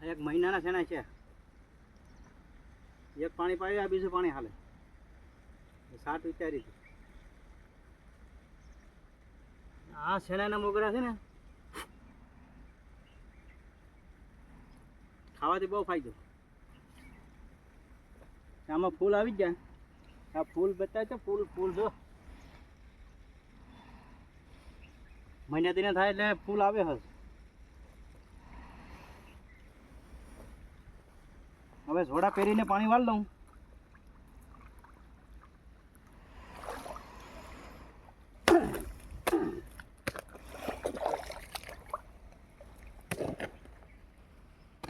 એક મહિનાના શેણા છે. એક પાણી પાડ્યું, આ બીજું પાણી હાલે. સાટ વિચારી હતી. આ શેણાના મોગરા છે ને, ખાવાથી બહુ ફાયદો. આમાં ફૂલ આવી જ જાય. આ ફૂલ બતાવે છે, ફૂલ ફૂલ જો મહિના દિને થાય એટલે ફૂલ આવે હશે. હવે ઝોડા પહેરીને પાણી વાળ લઉં.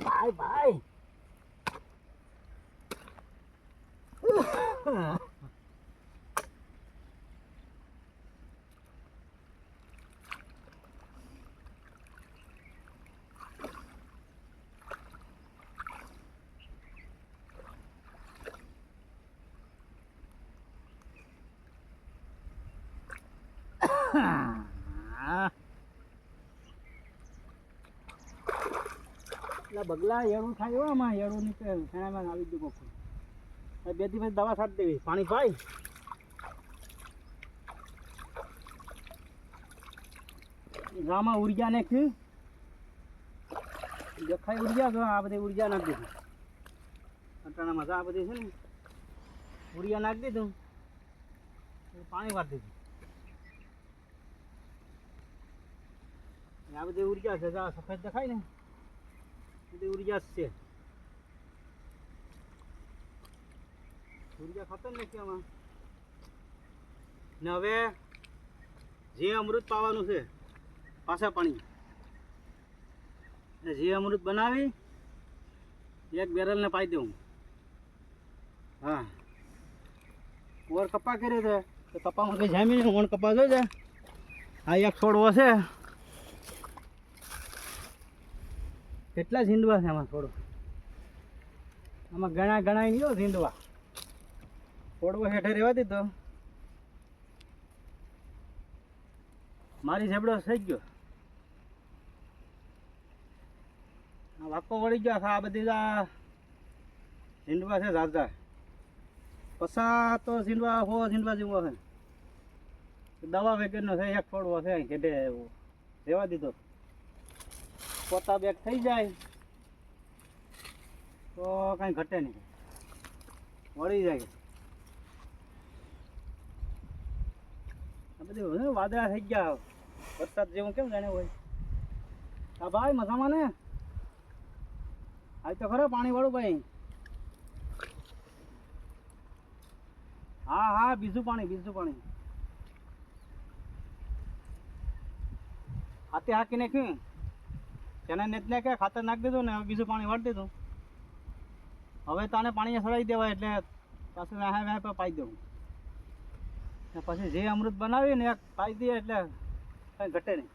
ભાઈ ભાઈ બગલા હેડું થાય હો. આમાં હેડું નીકળે શેણામાં આવી ગયું બપોર. બે દિવસ દવા છાંટી દેવી. પાણી પાઈ ગામાં ઉર્જા નાખી દેખાય. ઉર્જા જો આ બધી ઉર્જા નાખી દીધી. અટાણા મજા આ બધી છે ને, ઉર્જા નાખી દીધું, પાણી વાળી દીધું. આ બધી ઉર્જા છે. સફેદ દેખાય ને, બધી ઉર્જા છે. ઉર્જા ખતમ નથી આમાં. ને હવે જે અમૃત પાવાનું છે પાછા પાણી. જે અમૃત બનાવી એક બેરલને પાઈ દઉં. હા, ઓર કપા કર્યો છે તો કપામાં કંઈ જામી નહીં. ઓણ કપા જોઈ જાય. આ એક છોડવો છે. કેટલા ઝીંડવા છે આમાં? છોડો આમાં ઘણા ઘણા નહીં હો ઝીંડવા. છોડવો હેઠે રહેવા દીધો. મારી ઝેબડો થઈ ગયો. આ વાકો વળી ગયો. આ બધી આ ઝીંડવા છે ઝાઝા. પસા તો ઝીંડવા હો ઝીંડવા જેવો છે. દવા વગરનો છે. એક છોડવો છે હેઠે એવો રહેવા દીધો. પોતા બેગ થઈ જાય તો કાંઈ ઘટે નહીં, વળી જાય. આ બધું વાદળા થઈ ગયા. વરસાદ જેવું કેમ જાણે હોય. હા ભાઈ મજામાં ને? આજ તો ખરો પાણી વાળું ભાઈ. હા હા, બીજું પાણી, બીજું પાણી હાથે હાકી નાખ્યું. તેને નેતને કે ખાતર નાખી દીધું ને બીજું પાણી વાળી દીધું. હવે તને પાણી સડાવી દેવાય એટલે પાછું વ્યાહે વ્યાહે પર પાઈ દઉં. ને પછી જે અમૃત બનાવી ને એક પાઈ દઈએ એટલે કંઈ ઘટે નહીં.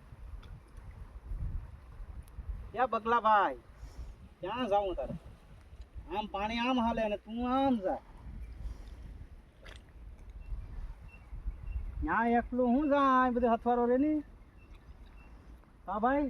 ક્યાં બગલા ભાઈ, ક્યાં જાઉં તારે? આમ પાણી આમ હાલે ને તું આમ જા. ત્યાં એકલું હું જા બધું હથવારો રે ની. હા ભાઈ.